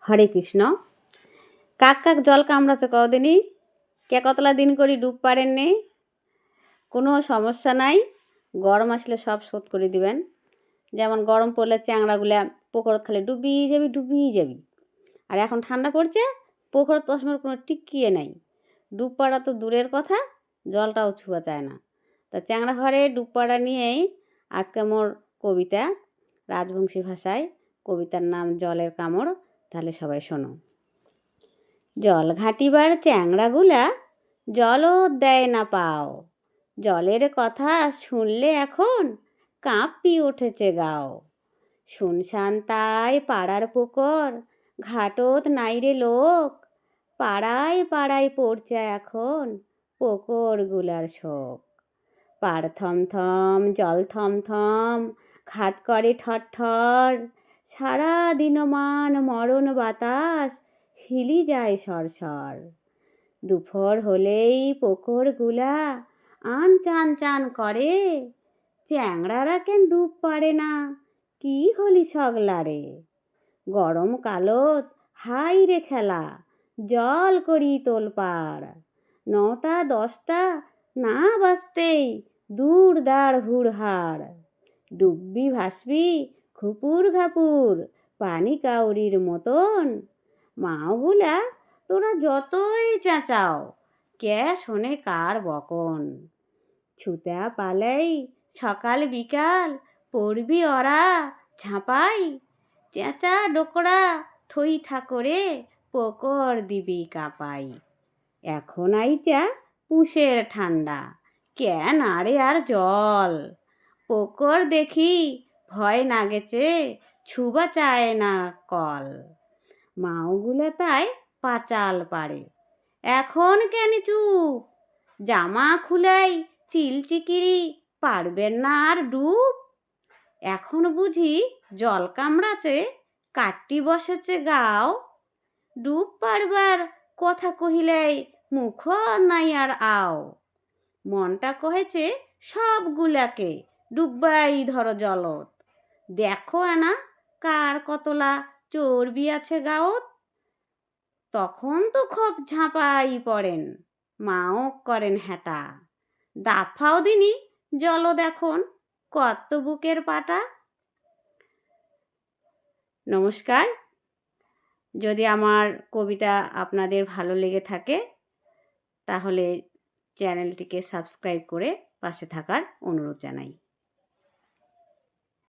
হরে কৃষ্ণ। কাক কাক জল কামড়াচ্ছে কদিনই, কে কতলা দিন করি ডুব পারেন নে। কোনো সমস্যা নাই, গরম আসলে সব শোধ করে দিবেন। যেমন গরম পড়লে চ্যাংড়াগুলা পুকুরত খালি ডুবিয়ে যাবি। আর এখন ঠান্ডা পড়ছে, পুকুরত চশমার কোনো টিকিয়ে নাই। ডুব পাড়া তো দূরের কথা, জলটাও ছুঁয়া যায় না। তা চ্যাংড়া ঘরে ডুব পাড়া নিয়েই আজকে মোর কবিতা, রাজবংশী ভাষায়। কবিতার নাম জলের কামড়। তাহলে সবাই শোনো। জল ঘাটিবার চ্যাংড়াগুলা জলও দেয় না পাও, জলের কথা শুনলে এখন কাঁপি উঠেছে গাও। শুনশান তাই পাড়ার পুকুর, ঘাটত নাইরে লোক, পাড়ায় পাড়ায় পড়ছে এখন পুকুরগুলার শোক। পাড় থমথম জল থমথম, ঘাট করে ঠরঠর, সারা দিনমান মরণ বাতাস হিলি যায় সরসর। দুপুর হলেই পুকুরগুলা আন চান চান করে, চ্যাংড়ারা কেন ডুব পারে না, কি হলি সগলারে। গরম কালত হাই রে খেলা, জল করি তোলপাড়, 9টা 10টা না বাজতেই দূর দাঁড় হুড়হাড়। ডুববি ভাসবি খুপুর ঘাপুর পানি কাউরির মতন, মাওগুলা তোরা যতই চেঁচাও কে শোনে কার বকন। ছুতা পালেই সকাল বিকাল পড়বি ওরা ঝাঁপাই, চেঁচা ডোকরা থই থাকরে পুকুর দিবি কাঁপাই। এখন আইচা পুষের ঠান্ডা, কেন আরে আর জল, পুকুর দেখি ভয় না গেছে ছুবা চায় না কল। মাওগুলা তাই পাচাল পারে, এখন কেন চুপ, জামা খুলাই চিলচিকিরি পারবেন না আর ডুব। এখন বুঝি জল কামড়াছে কাট্টি বসেছে গাও, ডুব পারবার কথা কহিলেই মুখ নাই আর আও। মনটা কহেছে সবগুলাকে ডুববাই ধরো জলত, দেখো না কার কতলা চর্বি আছে গাওত। তখন তো খুব ঝাঁপাই পড়েন, মাও করেন হ্যাটা, দাফাও দিনি জল দেখুন কত বুকের পাটা। নমস্কার। যদি আমার কবিতা আপনাদের ভালো লেগে থাকে তাহলে চ্যানেলটিকে সাবস্ক্রাইব করে পাশে থাকার অনুরোধ জানাই।